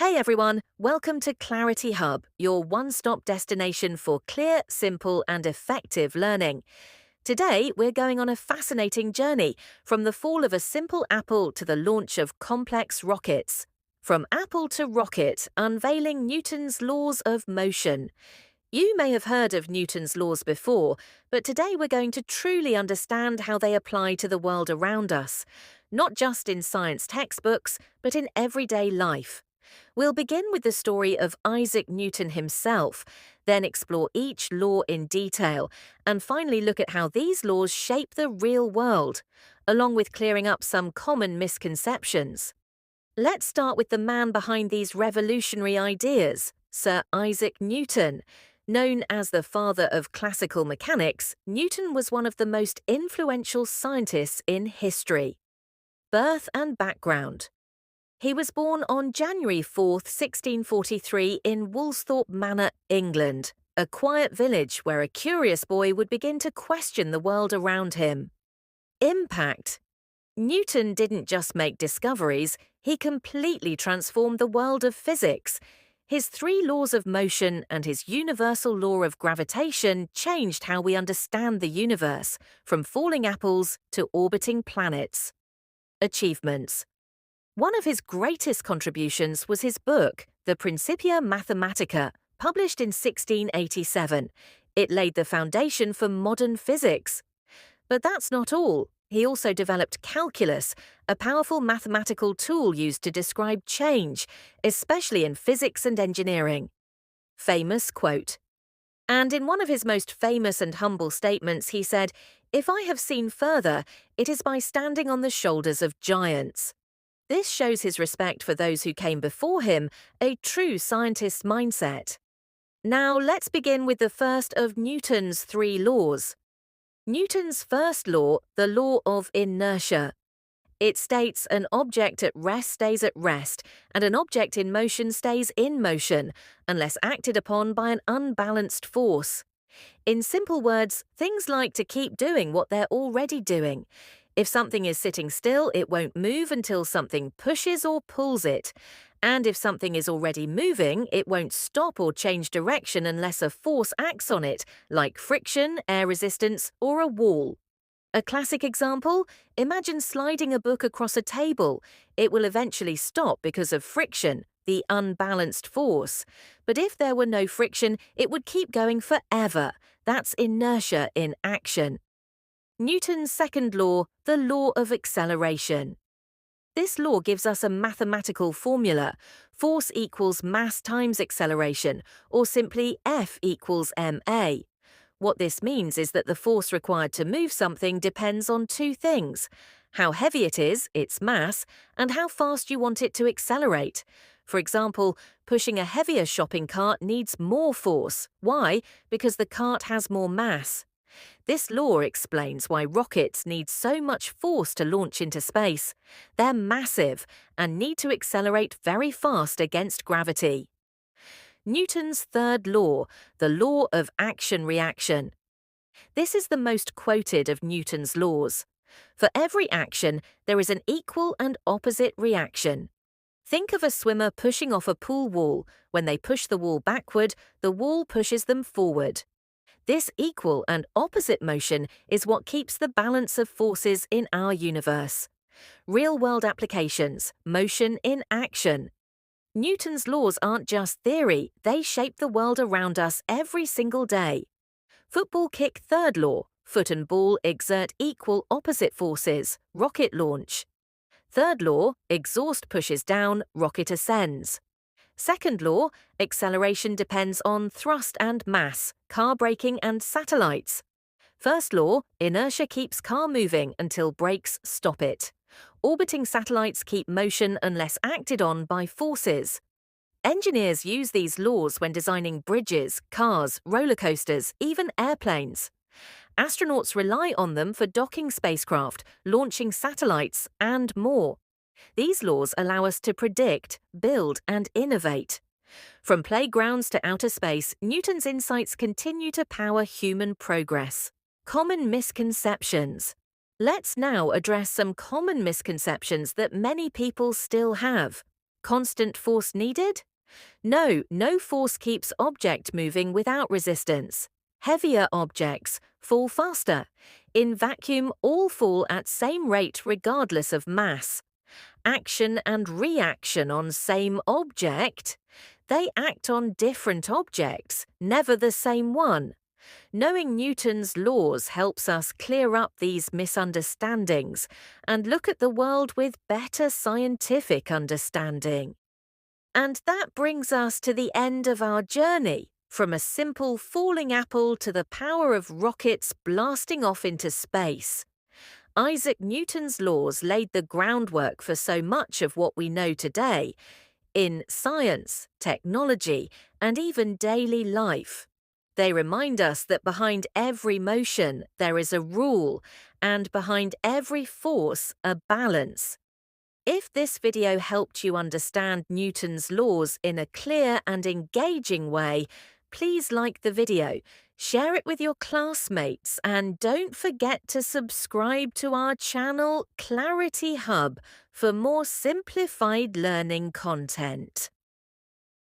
Hey everyone, welcome to ClarityHub, your one-stop destination for clear, simple and effective learning. Today, we're going on a fascinating journey from the fall of a simple apple to the launch of complex rockets. From apple to rocket, unveiling Newton's laws of motion. You may have heard of Newton's laws before, but today we're going to truly understand how they apply to the world around us, not just in science textbooks, but in everyday life. We'll begin with the story of Isaac Newton himself, then explore each law in detail, and finally look at how these laws shape the real world, along with clearing up some common misconceptions. Let's start with the man behind these revolutionary ideas, Sir Isaac Newton. Known as the father of classical mechanics, Newton was one of the most influential scientists in history. Birth and background. He was born on January 4, 1643 in Woolsthorpe Manor, England, a quiet village where a curious boy would begin to question the world around him. Impact. Newton didn't just make discoveries, he completely transformed the world of physics. His three laws of motion and his universal law of gravitation changed how we understand the universe, from falling apples to orbiting planets. Achievements. One of his greatest contributions was his book, the Principia Mathematica, published in 1687. It laid the foundation for modern physics. But that's not all. He also developed calculus, a powerful mathematical tool used to describe change, especially in physics and engineering. Famous quote. And in one of his most famous and humble statements, he said, "If I have seen further, it is by standing on the shoulders of giants." This shows his respect for those who came before him, a true scientist's mindset. Now let's begin with the first of Newton's three laws. Newton's first law, the law of inertia. It states an object at rest stays at rest, and an object in motion stays in motion, unless acted upon by an unbalanced force. In simple words, things like to keep doing what they're already doing. If something is sitting still, it won't move until something pushes or pulls it. And if something is already moving, it won't stop or change direction unless a force acts on it, like friction, air resistance, or a wall. A classic example? Imagine sliding a book across a table. It will eventually stop because of friction, the unbalanced force. But if there were no friction, it would keep going forever. That's inertia in action. Newton's second law, the law of acceleration. This law gives us a mathematical formula. Force equals mass times acceleration, or simply F equals ma. What this means is that the force required to move something depends on two things: how heavy it is, its mass, and how fast you want it to accelerate. For example, pushing a heavier shopping cart needs more force. Why? Because the cart has more mass. This law explains why rockets need so much force to launch into space. They're massive and need to accelerate very fast against gravity. Newton's third law, the law of action-reaction. This is the most quoted of Newton's laws. For every action, there is an equal and opposite reaction. Think of a swimmer pushing off a pool wall. When they push the wall backward, the wall pushes them forward. This equal and opposite motion is what keeps the balance of forces in our universe. Real-world applications, motion in action. Newton's laws aren't just theory, they shape the world around us every single day. Football kick third law, foot and ball exert equal opposite forces, rocket launch. Third law, exhaust pushes down, rocket ascends. Second law, acceleration depends on thrust and mass, car braking and satellites. First law, inertia keeps car moving until brakes stop it. Orbiting satellites keep motion unless acted on by forces. Engineers use these laws when designing bridges, cars, roller coasters, even airplanes. Astronauts rely on them for docking spacecraft, launching satellites, and more. These laws allow us to predict, build, and innovate. From playgrounds to outer space, Newton's insights continue to power human progress. Common misconceptions. Let's now address some common misconceptions that many people still have. Constant force needed? No, no force keeps object moving without resistance. Heavier objects fall faster. In vacuum, all fall at same rate regardless of mass. Action and reaction on same object? They act on different objects, never the same one. Knowing Newton's laws helps us clear up these misunderstandings and look at the world with better scientific understanding. And that brings us to the end of our journey, from a simple falling apple to the power of rockets blasting off into space. Isaac Newton's laws laid the groundwork for so much of what we know today in science, technology, and even daily life. They remind us that behind every motion there is a rule, and behind every force a balance. If this video helped you understand Newton's laws in a clear and engaging way, please like the video, share it with your classmates, and don't forget to subscribe to our channel ClarityHub for more simplified learning content.